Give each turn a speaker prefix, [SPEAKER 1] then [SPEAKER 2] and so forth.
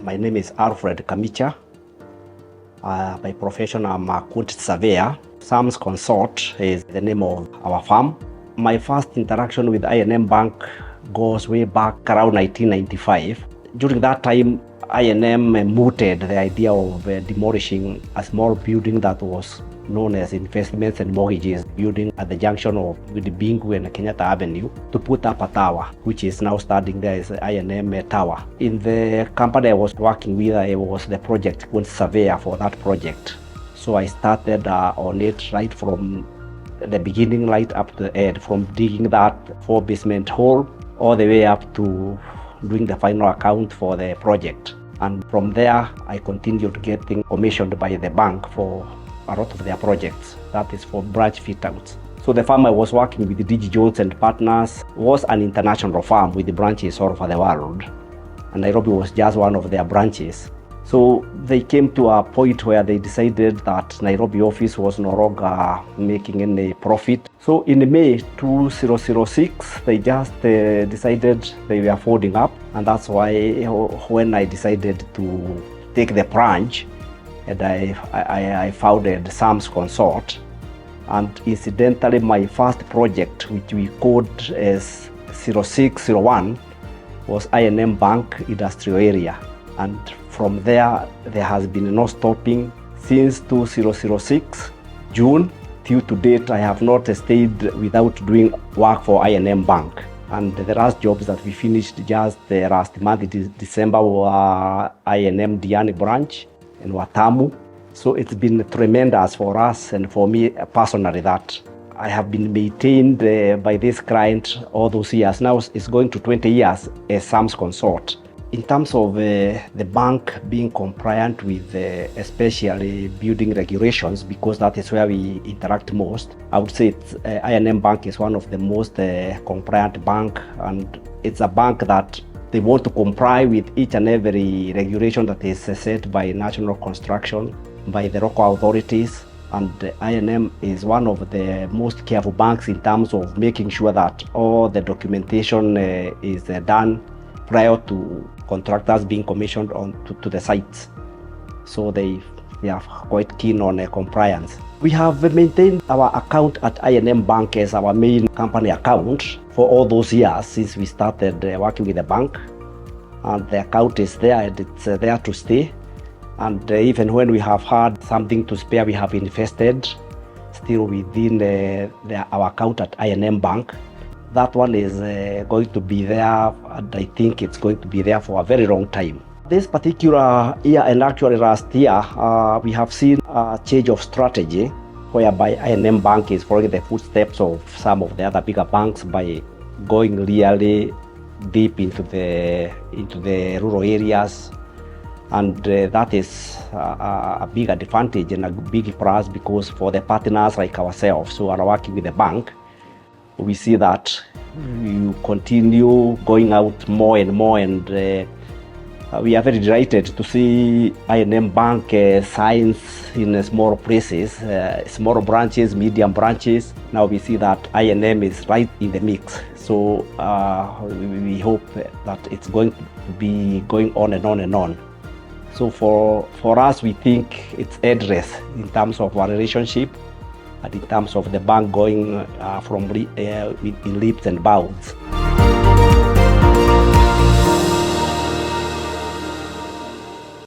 [SPEAKER 1] My name is Alfred Kamicha. By profession, I'm a Quantity Surveyor. Sumsconsult is the name of our firm. My first interaction with I&M Bank goes way back around 1995. During that time, I&M mooted the idea of demolishing a small building that was known as Investments and Mortgages building at the junction of Bingu and Kenyatta Avenue to put up a tower, which is now standing there as I&M Tower. In the company I was working with, I was the project Quantity Surveyor for that project. So I started on it right from the beginning, right up to the end, from digging that 4-basement hole all the way up to doing the final account for the project. And from there, I continued getting commissioned by the bank for a lot of their projects. That is for branch fit-outs. So the firm I was working with, DG Jones and Partners, was an international firm with branches all over the world. And Nairobi was just one of their branches. So they came to a point where they decided that Nairobi office was no longer making any profit. So in May 2006, they just decided they were folding up. And that's why when I decided to take the plunge, and I founded Sumconsult. And incidentally, my first project, which we called as 0601, was I&M Bank Industrial Area. And from there has been no stopping since 2006, June, till to date. I have not stayed without doing work for I&M Bank. And the last jobs that we finished just last month, December, were I&M Diani branch in Watamu. So it's been tremendous for us and for me personally that I have been maintained by this client all those years. Now it's going to 20 years as Sumsconsult. In terms of the bank being compliant with especially building regulations, because that is where we interact most, I would say I&M Bank is one of the most compliant bank, and it's a bank that they want to comply with each and every regulation that is set by national construction, by the local authorities. And I&M is one of the most careful banks in terms of making sure that all the documentation is done prior to contractors being commissioned to the sites. So they are quite keen on compliance. We have maintained our account at I&M Bank as our main company account for all those years since we started working with the bank. And the account is there and it's there to stay. And even when we have had something to spare, we have invested still within our account at I&M Bank. That one is going to be there, and I think it's going to be there for a very long time. This particular year, and actually last year, we have seen a change of strategy whereby I&M Bank is following the footsteps of some of the other bigger banks by going really deep into the rural areas. And that is a big advantage and a big plus, because for the partners like ourselves who are working with the bank, we see that you continue going out more and more, and we are very delighted to see I&M Bank signs in small places, small branches, medium branches. Now we see that I&M is right in the mix. So we hope that it's going to be going on and on and on. So for us, we think it's endless in terms of our relationship and in terms of the bank going from in leaps and bounds.